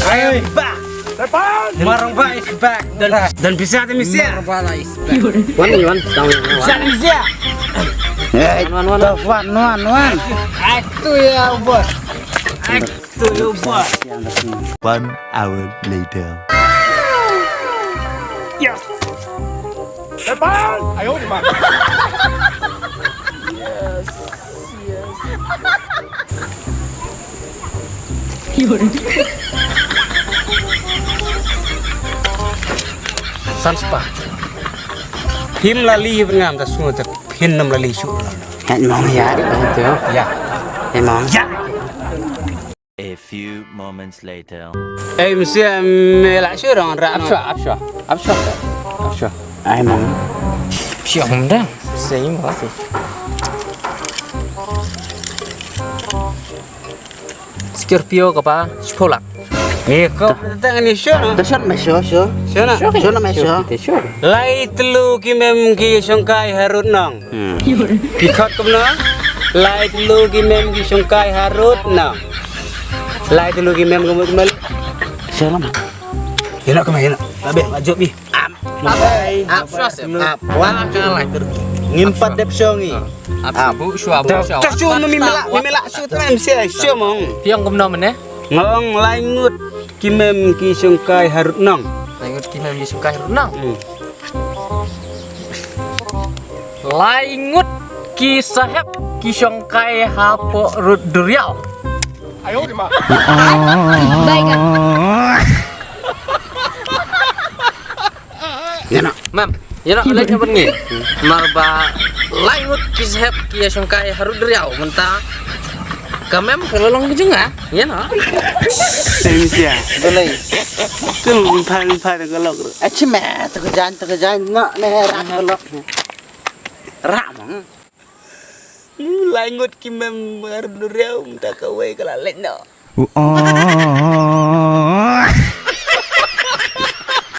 I am back. Maramba is back. Dan bisa tu misi. Maramba is back. Wan. Bisa misi. Wan. Itu ya bos. Itu ya bos. 1 hour later. Yes. Depan! Ayo di mana? Sanspa. Him lali ngam ta semua tak pin nam lali su. Hẹn mong ya itu. Ya. Hẹn mong. Ya. A few moments later. Mesti melak su orang rak. Absha. Ai mong. Siang dah. Saya masih. Scorpio ke apa? Sepolak. Kau datang ni siapa? Dasar mesyo. Siapa? Siapa mesyo? Lai telu kimem ki songkai harut nong. Pikot kemana? Lai telu kimem ki songkai harut nong. Lai telu kimem kemana? Siapa mong? Yana kemana? Labeh maju bi. Wah kalah pergi. Ngimpat dep songi. Abu tak cuma memelak su tu mesti siapa mong. Piang kum nom ne? Ngong lai ngut kimem ki songkai harut nong. Langut kimem di sukai runang. Langut ki sahep ki songkai hapo rut duriau. Ayo di mana? Baik kan? Mam, yana lek nyapan ni. Marba langut ki sahep ki songkai harut duriau mentah. Kamem kelolong juga, ya no? Semisia. Boleh. Tu umpan kelok. Acime terkejan nak rak kelok. Rak mong. Lai ngut kimem harut duriau tak kawai kalau lek no.